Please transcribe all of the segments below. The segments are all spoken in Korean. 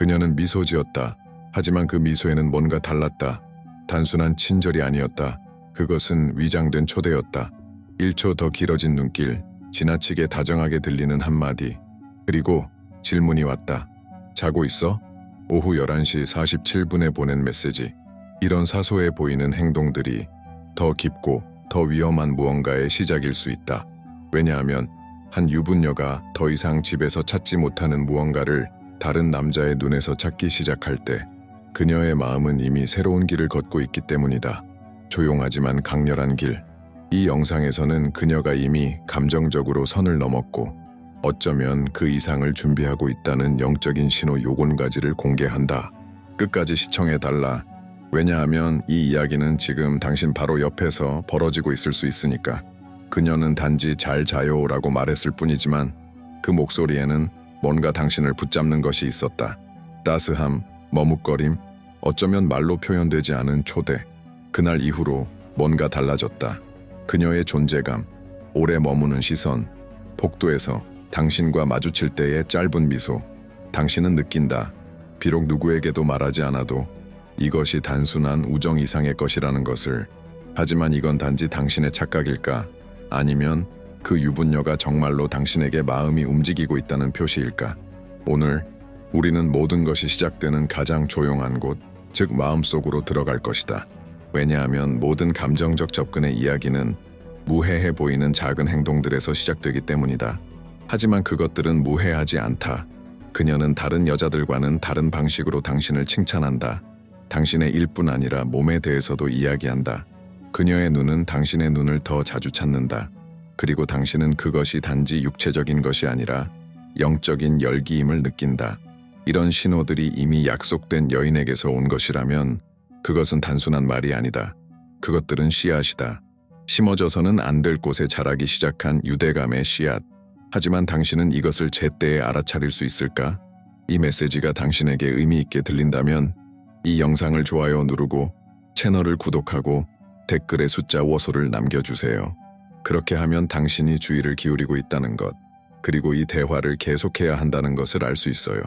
그녀는 미소 지었다. 하지만 그 미소에는 뭔가 달랐다. 단순한 친절이 아니었다. 그것은 위장된 초대였다. 1초 더 길어진 눈길, 지나치게 다정하게 들리는 한마디. 그리고 질문이 왔다. 자고 있어? 오후 11시 47분에 보낸 메시지. 이런 사소해 보이는 행동들이 더 깊고 더 위험한 무언가의 시작일 수 있다. 왜냐하면 한 유부녀가 더 이상 집에서 찾지 못하는 무언가를 다른 남자의 눈에서 찾기 시작할 때 그녀의 마음은 이미 새로운 길을 걷고 있기 때문이다. 조용하지만 강렬한 길. 이 영상에서는 그녀가 이미 감정적으로 선을 넘었고 어쩌면 그 이상을 준비하고 있다는 영적인 신호 요건까지를 공개한다. 끝까지 시청해달라. 왜냐하면 이 이야기는 지금 당신 바로 옆에서 벌어지고 있을 수 있으니까. 그녀는 단지 잘 자요 라고 말했을 뿐이지만 그 목소리에는 뭔가 당신을 붙잡는 것이 있었다. 따스함, 머뭇거림, 어쩌면 말로 표현되지 않은 초대. 그날 이후로 뭔가 달라졌다. 그녀의 존재감, 오래 머무는 시선, 복도에서 당신과 마주칠 때의 짧은 미소. 당신은 느낀다. 비록 누구에게도 말하지 않아도 이것이 단순한 우정 이상의 것이라는 것을. 하지만 이건 단지 당신의 착각일까? 아니면 그 유부녀가 정말로 당신에게 마음이 움직이고 있다는 표시일까? 오늘 우리는 모든 것이 시작되는 가장 조용한 곳, 즉 마음속으로 들어갈 것이다. 왜냐하면 모든 감정적 접근의 이야기는 무해해 보이는 작은 행동들에서 시작되기 때문이다. 하지만 그것들은 무해하지 않다. 그녀는 다른 여자들과는 다른 방식으로 당신을 칭찬한다. 당신의 일뿐 아니라 몸에 대해서도 이야기한다. 그녀의 눈은 당신의 눈을 더 자주 찾는다. 그리고 당신은 그것이 단지 육체적인 것이 아니라 영적인 열기임을 느낀다. 이런 신호들이 이미 약속된 여인에게서 온 것이라면 그것은 단순한 말이 아니다. 그것들은 씨앗이다. 심어져서는 안 될 곳에 자라기 시작한 유대감의 씨앗. 하지만 당신은 이것을 제때에 알아차릴 수 있을까? 이 메시지가 당신에게 의미 있게 들린다면 이 영상을 좋아요 누르고 채널을 구독하고 댓글에 숫자 워소를 남겨주세요. 그렇게 하면 당신이 주의를 기울이고 있다는 것, 그리고 이 대화를 계속해야 한다는 것을 알 수 있어요.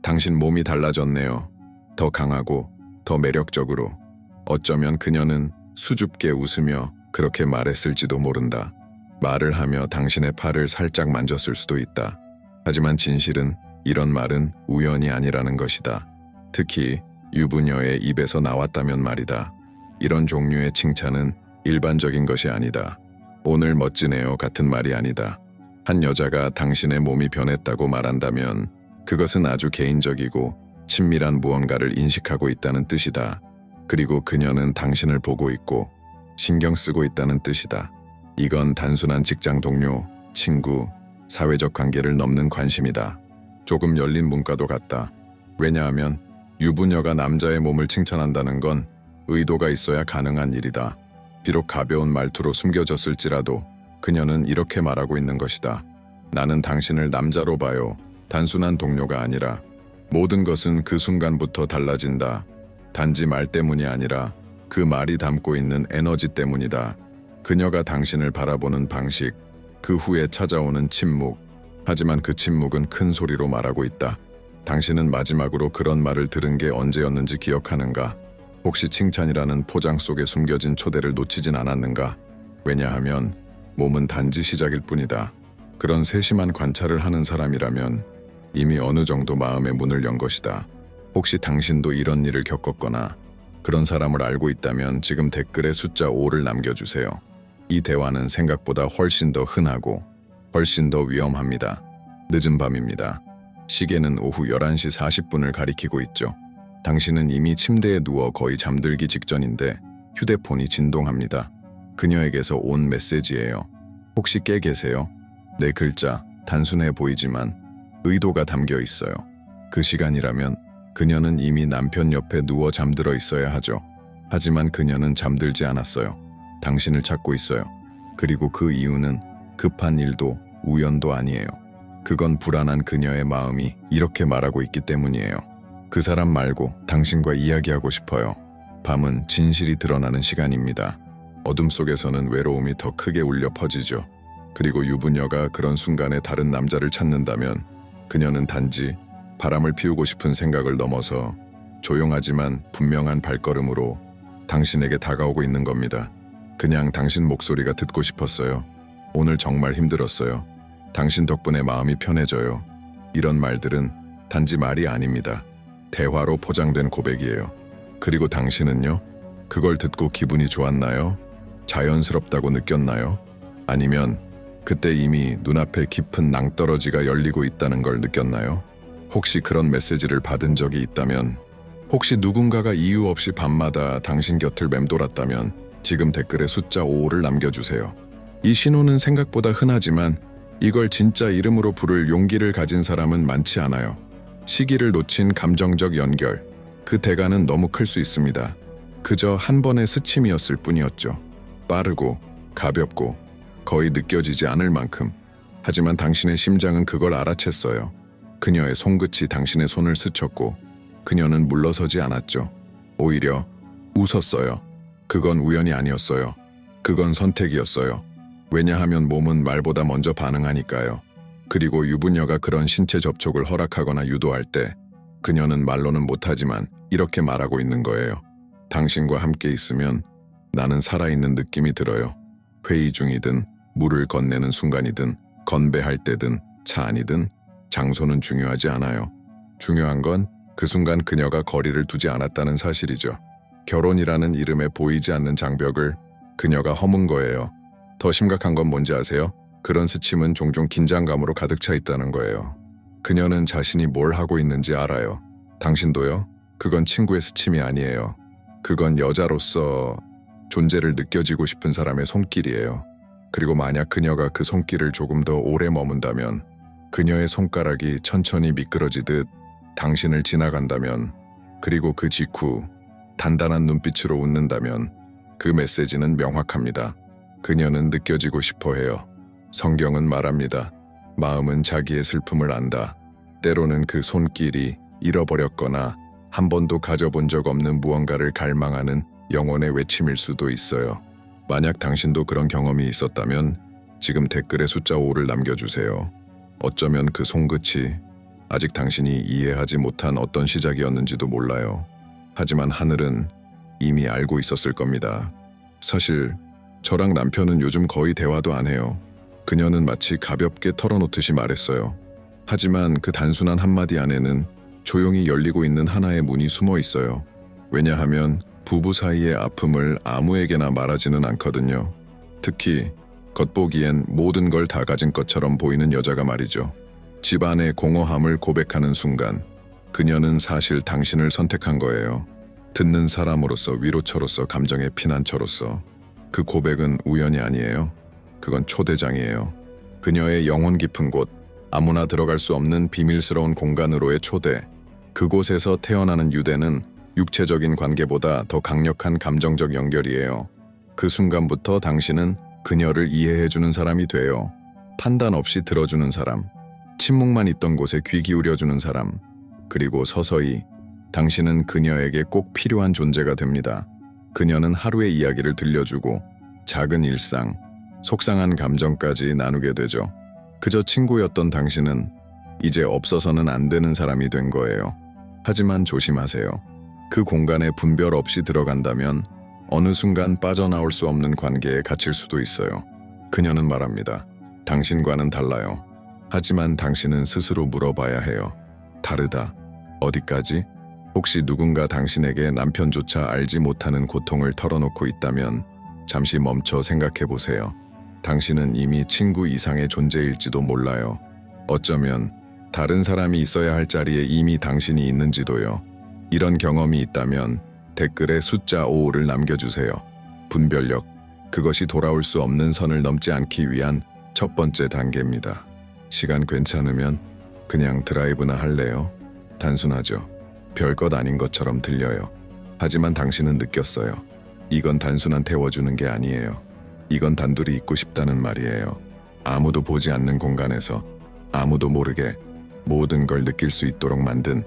당신 몸이 달라졌네요. 더 강하고 더 매력적으로. 어쩌면 그녀는 수줍게 웃으며 그렇게 말했을지도 모른다. 말을 하며 당신의 팔을 살짝 만졌을 수도 있다. 하지만 진실은 이런 말은 우연이 아니라는 것이다. 특히 유부녀의 입에서 나왔다면 말이다. 이런 종류의 칭찬은 일반적인 것이 아니다. 오늘 멋지네요 같은 말이 아니다. 한 여자가 당신의 몸이 변했다고 말한다면 그것은 아주 개인적이고 친밀한 무언가를 인식하고 있다는 뜻이다. 그리고 그녀는 당신을 보고 있고 신경 쓰고 있다는 뜻이다. 이건 단순한 직장 동료, 친구, 사회적 관계를 넘는 관심이다. 조금 열린 문과도 같다. 왜냐하면 유부녀가 남자의 몸을 칭찬한다는 건 의도가 있어야 가능한 일이다. 비록 가벼운 말투로 숨겨졌을지라도 그녀는 이렇게 말하고 있는 것이다. 나는 당신을 남자로 봐요. 단순한 동료가 아니라. 모든 것은 그 순간부터 달라진다. 단지 말 때문이 아니라 그 말이 담고 있는 에너지 때문이다. 그녀가 당신을 바라보는 방식, 그 후에 찾아오는 침묵. 하지만 그 침묵은 큰 소리로 말하고 있다. 당신은 마지막으로 그런 말을 들은 게 언제였는지 기억하는가? 혹시 칭찬이라는 포장 속에 숨겨진 초대를 놓치진 않았는가? 왜냐하면 몸은 단지 시작일 뿐이다. 그런 세심한 관찰을 하는 사람이라면 이미 어느 정도 마음의 문을 연 것이다. 혹시 당신도 이런 일을 겪었거나 그런 사람을 알고 있다면 지금 댓글에 숫자 5를 남겨주세요. 이 대화는 생각보다 훨씬 더 흔하고 훨씬 더 위험합니다. 늦은 밤입니다. 시계는 오후 11시 40분을 가리키고 있죠. 당신은 이미 침대에 누워 거의 잠들기 직전인데 휴대폰이 진동합니다. 그녀에게서 온 메시지예요. 혹시 깨 계세요? 네 글자, 단순해 보이지만 의도가 담겨 있어요. 그 시간이라면 그녀는 이미 남편 옆에 누워 잠들어 있어야 하죠. 하지만 그녀는 잠들지 않았어요. 당신을 찾고 있어요. 그리고 그 이유는 급한 일도 우연도 아니에요. 그건 불안한 그녀의 마음이 이렇게 말하고 있기 때문이에요. 그 사람 말고 당신과 이야기하고 싶어요. 밤은 진실이 드러나는 시간입니다. 어둠 속에서는 외로움이 더 크게 울려 퍼지죠. 그리고 유부녀가 그런 순간에 다른 남자를 찾는다면 그녀는 단지 바람을 피우고 싶은 생각을 넘어서 조용하지만 분명한 발걸음으로 당신에게 다가오고 있는 겁니다. 그냥 당신 목소리가 듣고 싶었어요. 오늘 정말 힘들었어요. 당신 덕분에 마음이 편해져요. 이런 말들은 단지 말이 아닙니다. 대화로 포장된 고백이에요. 그리고 당신은요? 그걸 듣고 기분이 좋았나요? 자연스럽다고 느꼈나요? 아니면 그때 이미 눈앞에 깊은 낭떠러지가 열리고 있다는 걸 느꼈나요? 혹시 그런 메시지를 받은 적이 있다면, 혹시 누군가가 이유 없이 밤마다 당신 곁을 맴돌았다면 지금 댓글에 숫자 5를 남겨주세요. 이 신호는 생각보다 흔하지만 이걸 진짜 이름으로 부를 용기를 가진 사람은 많지 않아요. 시기를 놓친 감정적 연결, 그 대가는 너무 클 수 있습니다. 그저 한 번의 스침이었을 뿐이었죠. 빠르고 가볍고 거의 느껴지지 않을 만큼. 하지만 당신의 심장은 그걸 알아챘어요. 그녀의 손끝이 당신의 손을 스쳤고 그녀는 물러서지 않았죠. 오히려 웃었어요. 그건 우연이 아니었어요. 그건 선택이었어요. 왜냐하면 몸은 말보다 먼저 반응하니까요. 그리고 유부녀가 그런 신체 접촉을 허락하거나 유도할 때 그녀는 말로는 못하지만 이렇게 말하고 있는 거예요. 당신과 함께 있으면 나는 살아있는 느낌이 들어요. 회의 중이든 물을 건네는 순간이든 건배할 때든 차 안이든 장소는 중요하지 않아요. 중요한 건 그 순간 그녀가 거리를 두지 않았다는 사실이죠. 결혼이라는 이름에 보이지 않는 장벽을 그녀가 허문 거예요. 더 심각한 건 뭔지 아세요? 그런 스침은 종종 긴장감으로 가득 차 있다는 거예요. 그녀는 자신이 뭘 하고 있는지 알아요. 당신도요? 그건 친구의 스침이 아니에요. 그건 여자로서 존재를 느껴지고 싶은 사람의 손길이에요. 그리고 만약 그녀가 그 손길을 조금 더 오래 머문다면, 그녀의 손가락이 천천히 미끄러지듯 당신을 지나간다면, 그리고 그 직후 단단한 눈빛으로 웃는다면 그 메시지는 명확합니다. 그녀는 느껴지고 싶어 해요. 성경은 말합니다. 마음은 자기의 슬픔을 안다. 때로는 그 손길이 잃어버렸거나 한 번도 가져본 적 없는 무언가를 갈망하는 영혼의 외침일 수도 있어요. 만약 당신도 그런 경험이 있었다면 지금 댓글에 숫자 5를 남겨주세요. 어쩌면 그 손끝이 아직 당신이 이해하지 못한 어떤 시작이었는지도 몰라요. 하지만 하늘은 이미 알고 있었을 겁니다. 사실 저랑 남편은 요즘 거의 대화도 안 해요. 그녀는 마치 가볍게 털어놓듯이 말했어요. 하지만 그 단순한 한마디 안에는 조용히 열리고 있는 하나의 문이 숨어 있어요. 왜냐하면 부부 사이의 아픔을 아무에게나 말하지는 않거든요. 특히 겉보기엔 모든 걸 다 가진 것처럼 보이는 여자가 말이죠. 집안의 공허함을 고백하는 순간 그녀는 사실 당신을 선택한 거예요. 듣는 사람으로서, 위로처로서, 감정의 피난처로서. 그 고백은 우연이 아니에요. 그건 초대장이에요. 그녀의 영혼 깊은 곳, 아무나 들어갈 수 없는 비밀스러운 공간으로의 초대. 그곳에서 태어나는 유대는 육체적인 관계보다 더 강력한 감정적 연결이에요. 그 순간부터 당신은 그녀를 이해해주는 사람이 돼요. 판단 없이 들어주는 사람, 침묵만 있던 곳에 귀 기울여주는 사람, 그리고 서서히 당신은 그녀에게 꼭 필요한 존재가 됩니다. 그녀는 하루의 이야기를 들려주고 작은 일상, 속상한 감정까지 나누게 되죠. 그저 친구였던 당신은 이제 없어서는 안 되는 사람이 된 거예요. 하지만 조심하세요. 그 공간에 분별 없이 들어간다면 어느 순간 빠져나올 수 없는 관계에 갇힐 수도 있어요. 그녀는 말합니다. 당신과는 달라요. 하지만 당신은 스스로 물어봐야 해요. 다르다. 어디까지? 혹시 누군가 당신에게 남편조차 알지 못하는 고통을 털어놓고 있다면 잠시 멈춰 생각해 보세요. 당신은 이미 친구 이상의 존재일지도 몰라요. 어쩌면 다른 사람이 있어야 할 자리에 이미 당신이 있는지도요. 이런 경험이 있다면 댓글에 숫자 5를 남겨주세요. 분별력, 그것이 돌아올 수 없는 선을 넘지 않기 위한 첫 번째 단계입니다. 시간 괜찮으면 그냥 드라이브나 할래요? 단순하죠. 별것 아닌 것처럼 들려요. 하지만 당신은 느꼈어요. 이건 단순한 태워주는 게 아니에요. 이건 단둘이 있고 싶다는 말이에요. 아무도 보지 않는 공간에서 아무도 모르게 모든 걸 느낄 수 있도록 만든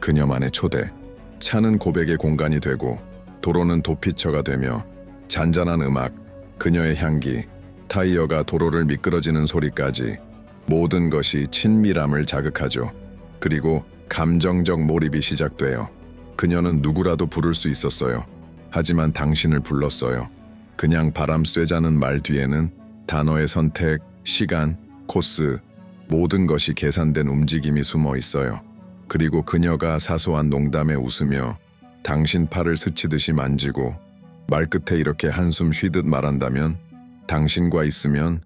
그녀만의 초대. 차는 고백의 공간이 되고 도로는 도피처가 되며 잔잔한 음악, 그녀의 향기, 타이어가 도로를 미끄러지는 소리까지 모든 것이 친밀함을 자극하죠. 그리고 감정적 몰입이 시작돼요. 그녀는 누구라도 부를 수 있었어요. 하지만 당신을 불렀어요. 그냥 바람 쐬자는 말 뒤에는 단어의 선택, 시간, 코스, 모든 것이 계산된 움직임이 숨어 있어요. 그리고 그녀가 사소한 농담에 웃으며 당신 팔을 스치듯이 만지고 말끝에 이렇게 한숨 쉬듯 말한다면 당신과 있으면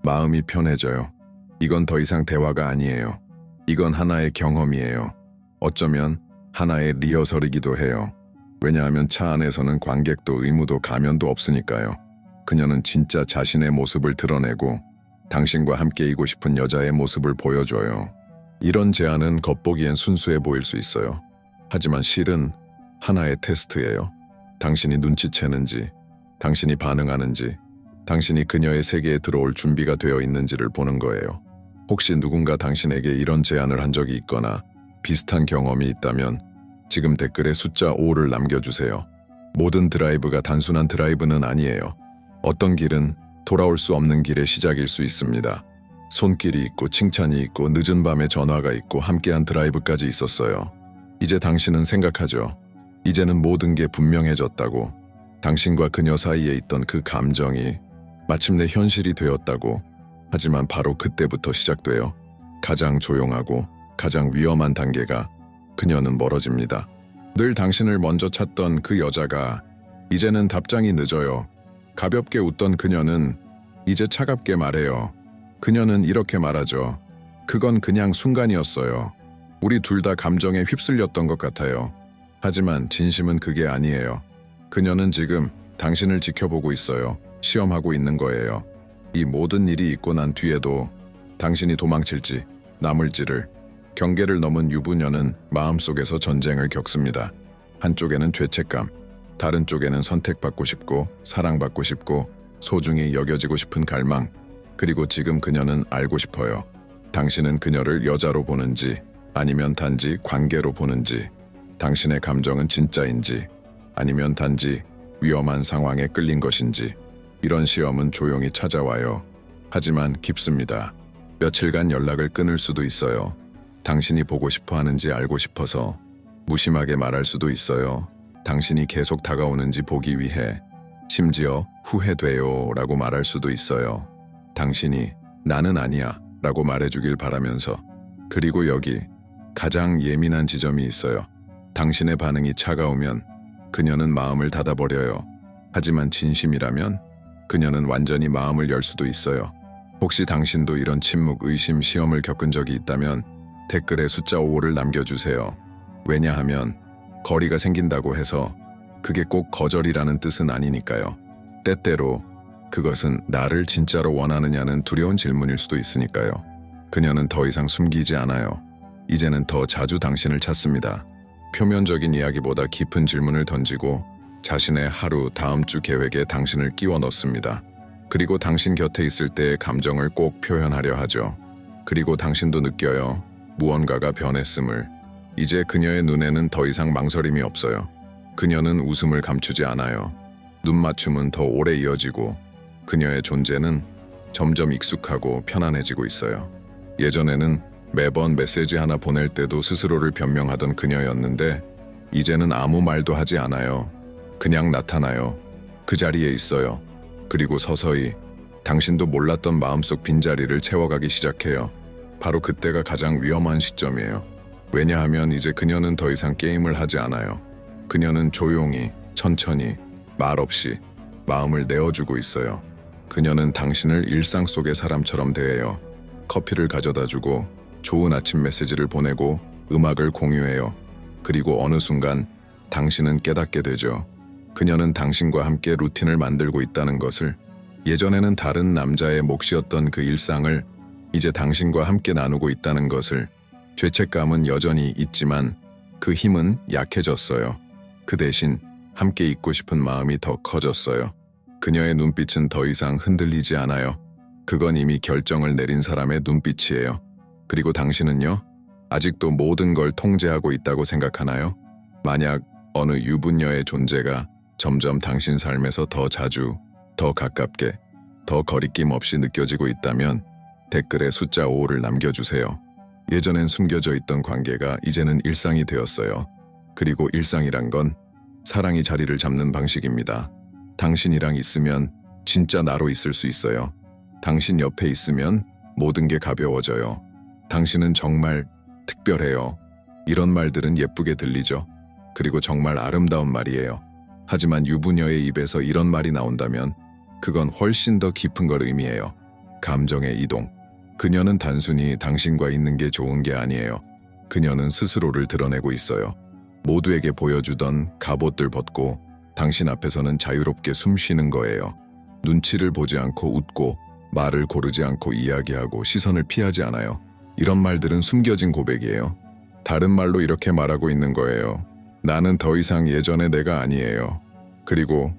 마음이 편해져요. 이건 더 이상 대화가 아니에요. 이건 하나의 경험이에요. 어쩌면 하나의 리허설이기도 해요. 왜냐하면 차 안에서는 관객도 의무도 가면도 없으니까요. 그녀는 진짜 자신의 모습을 드러내고 당신과 함께이고 싶은 여자의 모습을 보여줘요. 이런 제안은 겉보기엔 순수해 보일 수 있어요. 하지만 실은 하나의 테스트예요. 당신이 눈치채는지, 당신이 반응하는지, 당신이 그녀의 세계에 들어올 준비가 되어 있는지를 보는 거예요. 혹시 누군가 당신에게 이런 제안을 한 적이 있거나 비슷한 경험이 있다면 지금 댓글에 숫자 5를 남겨주세요. 모든 드라이브가 단순한 드라이브는 아니에요. 어떤 길은 돌아올 수 없는 길의 시작일 수 있습니다. 손길이 있고 칭찬이 있고 늦은 밤에 전화가 있고 함께한 드라이브까지 있었어요. 이제 당신은 생각하죠. 이제는 모든 게 분명해졌다고. 당신과 그녀 사이에 있던 그 감정이 마침내 현실이 되었다고. 하지만 바로 그때부터 시작돼요. 가장 조용하고 가장 위험한 단계가 그녀는 멀어집니다. 늘 당신을 먼저 찾던 그 여자가 이제는 답장이 늦어요. 가볍게 웃던 그녀는 이제 차갑게 말해요. 그녀는 이렇게 말하죠. 그건 그냥 순간이었어요. 우리 둘 다 감정에 휩쓸렸던 것 같아요. 하지만 진심은 그게 아니에요. 그녀는 지금 당신을 지켜보고 있어요. 시험하고 있는 거예요. 이 모든 일이 있고 난 뒤에도 당신이 도망칠지 남을지를 경계를 넘은 유부녀는 마음속에서 전쟁을 겪습니다. 한쪽에는 죄책감, 다른 쪽에는 선택받고 싶고 사랑받고 싶고 소중히 여겨지고 싶은 갈망, 그리고 지금 그녀는 알고 싶어요. 당신은 그녀를 여자로 보는지 아니면 단지 관계로 보는지, 당신의 감정은 진짜인지 아니면 단지 위험한 상황에 끌린 것인지. 이런 시험은 조용히 찾아와요. 하지만 깊습니다. 며칠간 연락을 끊을 수도 있어요. 당신이 보고 싶어 하는지 알고 싶어서 무심하게 말할 수도 있어요. 당신이 계속 다가오는지 보기 위해 심지어 후회돼요 라고 말할 수도 있어요. 당신이 나는 아니야 라고 말해주길 바라면서. 그리고 여기 가장 예민한 지점이 있어요. 당신의 반응이 차가우면 그녀는 마음을 닫아버려요. 하지만 진심이라면 그녀는 완전히 마음을 열 수도 있어요. 혹시 당신도 이런 침묵, 의심, 시험을 겪은 적이 있다면 댓글에 숫자 5를 남겨주세요. 왜냐하면 거리가 생긴다고 해서 그게 꼭 거절이라는 뜻은 아니니까요. 때때로 그것은 나를 진짜로 원하느냐는 두려운 질문일 수도 있으니까요. 그녀는 더 이상 숨기지 않아요. 이제는 더 자주 당신을 찾습니다. 표면적인 이야기보다 깊은 질문을 던지고 자신의 하루, 다음 주 계획에 당신을 끼워 넣습니다. 그리고 당신 곁에 있을 때의 감정을 꼭 표현하려 하죠. 그리고 당신도 느껴요. 무언가가 변했음을. 이제 그녀의 눈에는 더 이상 망설임이 없어요. 그녀는 웃음을 감추지 않아요. 눈맞춤은 더 오래 이어지고 그녀의 존재는 점점 익숙하고 편안해지고 있어요. 예전에는 매번 메시지 하나 보낼 때도 스스로를 변명하던 그녀였는데 이제는 아무 말도 하지 않아요. 그냥 나타나요. 그 자리에 있어요. 그리고 서서히 당신도 몰랐던 마음속 빈자리를 채워가기 시작해요. 바로 그때가 가장 위험한 시점이에요. 왜냐하면 이제 그녀는 더 이상 게임을 하지 않아요. 그녀는 조용히, 천천히, 말없이 마음을 내어주고 있어요. 그녀는 당신을 일상 속의 사람처럼 대해요. 커피를 가져다주고 좋은 아침 메시지를 보내고 음악을 공유해요. 그리고 어느 순간 당신은 깨닫게 되죠. 그녀는 당신과 함께 루틴을 만들고 있다는 것을. 예전에는 다른 남자의 몫이었던 그 일상을 이제 당신과 함께 나누고 있다는 것을. 죄책감은 여전히 있지만 그 힘은 약해졌어요. 그 대신 함께 있고 싶은 마음이 더 커졌어요. 그녀의 눈빛은 더 이상 흔들리지 않아요. 그건 이미 결정을 내린 사람의 눈빛이에요. 그리고 당신은요? 아직도 모든 걸 통제하고 있다고 생각하나요? 만약 어느 유부녀의 존재가 점점 당신 삶에서 더 자주, 더 가깝게, 더 거리낌 없이 느껴지고 있다면 댓글에 숫자 5를 남겨주세요. 예전엔 숨겨져 있던 관계가 이제는 일상이 되었어요. 그리고 일상이란 건 사랑이 자리를 잡는 방식입니다. 당신이랑 있으면 진짜 나로 있을 수 있어요. 당신 옆에 있으면 모든 게 가벼워져요. 당신은 정말 특별해요. 이런 말들은 예쁘게 들리죠. 그리고 정말 아름다운 말이에요. 하지만 유부녀의 입에서 이런 말이 나온다면 그건 훨씬 더 깊은 걸 의미해요. 감정의 이동. 그녀는 단순히 당신과 있는 게 좋은 게 아니에요. 그녀는 스스로를 드러내고 있어요. 모두에게 보여주던 갑옷들 벗고 당신 앞에서는 자유롭게 숨 쉬는 거예요. 눈치를 보지 않고 웃고 말을 고르지 않고 이야기하고 시선을 피하지 않아요. 이런 말들은 숨겨진 고백이에요. 다른 말로 이렇게 말하고 있는 거예요. 나는 더 이상 예전의 내가 아니에요. 그리고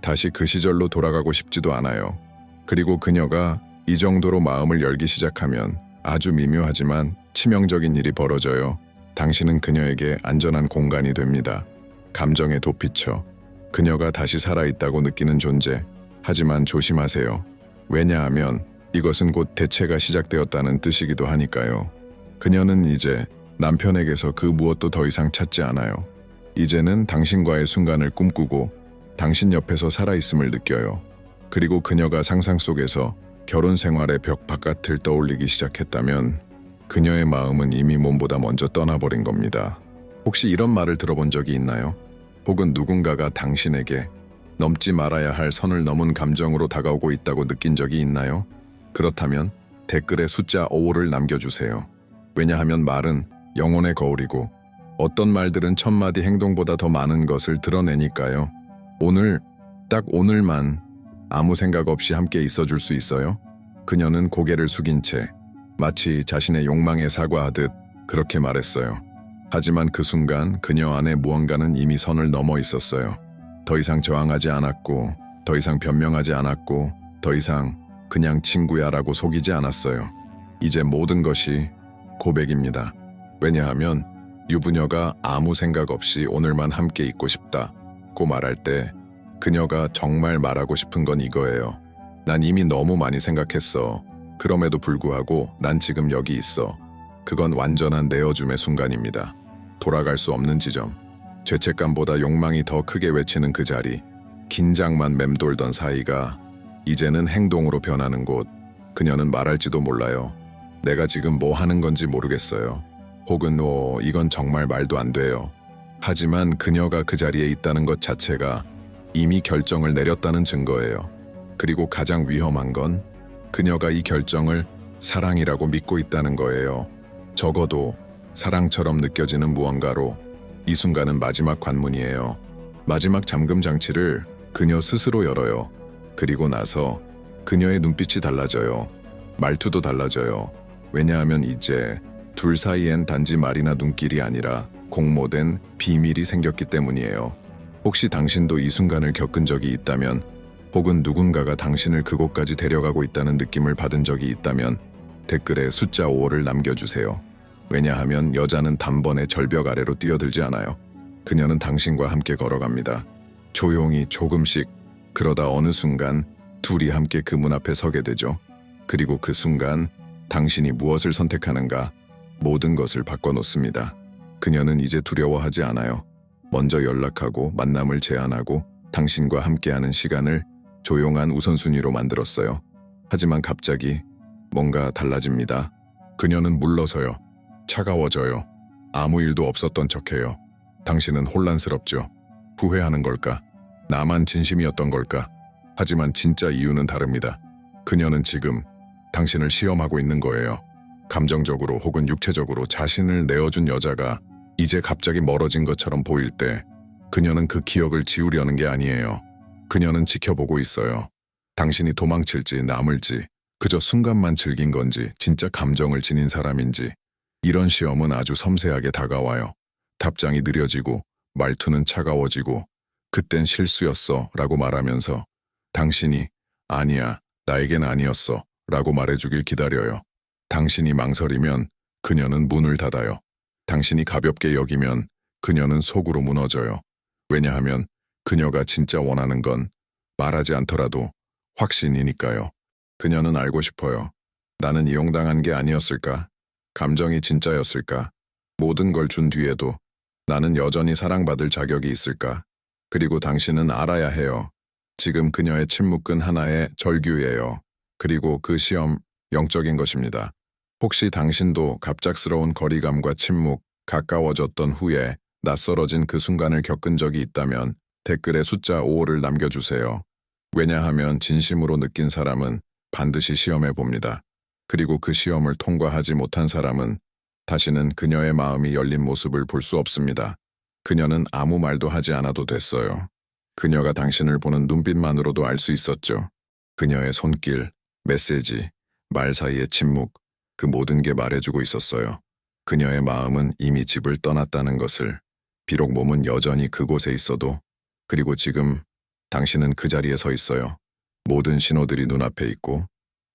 다시 그 시절로 돌아가고 싶지도 않아요. 그리고 그녀가 이 정도로 마음을 열기 시작하면 아주 미묘하지만 치명적인 일이 벌어져요. 당신은 그녀에게 안전한 공간이 됩니다. 감정의 도피처. 그녀가 다시 살아있다고 느끼는 존재. 하지만 조심하세요. 왜냐하면 이것은 곧 대체가 시작되었다는 뜻이기도 하니까요. 그녀는 이제 남편에게서 그 무엇도 더 이상 찾지 않아요. 이제는 당신과의 순간을 꿈꾸고 당신 옆에서 살아있음을 느껴요. 그리고 그녀가 상상 속에서 결혼 생활의 벽 바깥을 떠올리기 시작했다면 그녀의 마음은 이미 몸보다 먼저 떠나버린 겁니다. 혹시 이런 말을 들어본 적이 있나요? 혹은 누군가가 당신에게 넘지 말아야 할 선을 넘은 감정으로 다가오고 있다고 느낀 적이 있나요? 그렇다면 댓글에 숫자 5를 남겨주세요. 왜냐하면 말은 영혼의 거울이고 어떤 말들은 1000마디 행동보다 더 많은 것을 드러내니까요. 오늘, 딱 오늘만 아무 생각 없이 함께 있어줄 수 있어요? 그녀는 고개를 숙인 채 마치 자신의 욕망에 사과하듯 그렇게 말했어요. 하지만 그 순간 그녀 안에 무언가는 이미 선을 넘어 있었어요. 더 이상 저항하지 않았고, 더 이상 변명하지 않았고, 더 이상 그냥 친구야라고 속이지 않았어요. 이제 모든 것이 고백입니다. 왜냐하면 유부녀가 아무 생각 없이 오늘만 함께 있고 싶다고 말할 때 그녀가 정말 말하고 싶은 건 이거예요. 난 이미 너무 많이 생각했어. 그럼에도 불구하고 난 지금 여기 있어. 그건 완전한 내어줌의 순간입니다. 돌아갈 수 없는 지점. 죄책감보다 욕망이 더 크게 외치는 그 자리. 긴장만 맴돌던 사이가 이제는 행동으로 변하는 곳. 그녀는 말할지도 몰라요. 내가 지금 뭐 하는 건지 모르겠어요. 혹은 이건 정말 말도 안 돼요. 하지만 그녀가 그 자리에 있다는 것 자체가 이미 결정을 내렸다는 증거예요. 그리고 가장 위험한 건 그녀가 이 결정을 사랑이라고 믿고 있다는 거예요. 적어도 사랑처럼 느껴지는 무언가로 이 순간은 마지막 관문이에요. 마지막 잠금 장치를 그녀 스스로 열어요. 그리고 나서 그녀의 눈빛이 달라져요. 말투도 달라져요. 왜냐하면 이제 둘 사이엔 단지 말이나 눈길이 아니라 공모된 비밀이 생겼기 때문이에요. 혹시 당신도 이 순간을 겪은 적이 있다면, 혹은 누군가가 당신을 그곳까지 데려가고 있다는 느낌을 받은 적이 있다면 댓글에 숫자 5를 남겨주세요. 왜냐하면 여자는 단번에 절벽 아래로 뛰어들지 않아요. 그녀는 당신과 함께 걸어갑니다. 조용히 조금씩. 그러다 어느 순간 둘이 함께 그 문 앞에 서게 되죠. 그리고 그 순간 당신이 무엇을 선택하는가, 모든 것을 바꿔놓습니다. 그녀는 이제 두려워하지 않아요. 먼저 연락하고 만남을 제안하고 당신과 함께하는 시간을 조용한 우선순위로 만들었어요. 하지만 갑자기 뭔가 달라집니다. 그녀는 물러서요. 차가워져요. 아무 일도 없었던 척해요. 당신은 혼란스럽죠. 후회하는 걸까? 나만 진심이었던 걸까? 하지만 진짜 이유는 다릅니다. 그녀는 지금 당신을 시험하고 있는 거예요. 감정적으로 혹은 육체적으로 자신을 내어준 여자가 이제 갑자기 멀어진 것처럼 보일 때 그녀는 그 기억을 지우려는 게 아니에요. 그녀는 지켜보고 있어요. 당신이 도망칠지 남을지, 그저 순간만 즐긴 건지 진짜 감정을 지닌 사람인지. 이런 시험은 아주 섬세하게 다가와요. 답장이 느려지고 말투는 차가워지고 그땐 실수였어 라고 말하면서 당신이 아니야, 나에겐 아니었어 라고 말해주길 기다려요. 당신이 망설이면 그녀는 문을 닫아요. 당신이 가볍게 여기면 그녀는 속으로 무너져요. 왜냐하면 그녀가 진짜 원하는 건 말하지 않더라도 확신이니까요. 그녀는 알고 싶어요. 나는 이용당한 게 아니었을까? 감정이 진짜였을까? 모든 걸 준 뒤에도 나는 여전히 사랑받을 자격이 있을까? 그리고 당신은 알아야 해요. 지금 그녀의 침묵은 하나의 절규예요. 그리고 그 시험, 영적인 것입니다. 혹시 당신도 갑작스러운 거리감과 침묵, 가까워졌던 후에 낯설어진 그 순간을 겪은 적이 있다면 댓글에 숫자 5를 남겨주세요. 왜냐하면 진심으로 느낀 사람은 반드시 시험해 봅니다. 그리고 그 시험을 통과하지 못한 사람은 다시는 그녀의 마음이 열린 모습을 볼 수 없습니다. 그녀는 아무 말도 하지 않아도 됐어요. 그녀가 당신을 보는 눈빛만으로도 알 수 있었죠. 그녀의 손길, 메시지, 말 사이의 침묵, 그 모든 게 말해주고 있었어요. 그녀의 마음은 이미 집을 떠났다는 것을, 비록 몸은 여전히 그곳에 있어도, 그리고 지금 당신은 그 자리에 서 있어요. 모든 신호들이 눈앞에 있고,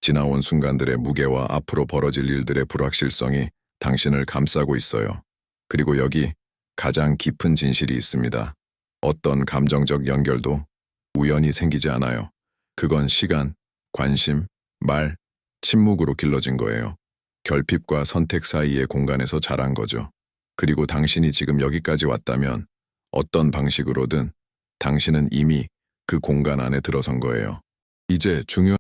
지나온 순간들의 무게와 앞으로 벌어질 일들의 불확실성이 당신을 감싸고 있어요. 그리고 여기 가장 깊은 진실이 있습니다. 어떤 감정적 연결도 우연히 생기지 않아요. 그건 시간, 관심, 말, 침묵으로 길러진 거예요. 결핍과 선택 사이의 공간에서 자란 거죠. 그리고 당신이 지금 여기까지 왔다면 어떤 방식으로든 당신은 이미 그 공간 안에 들어선 거예요. 이제 중요한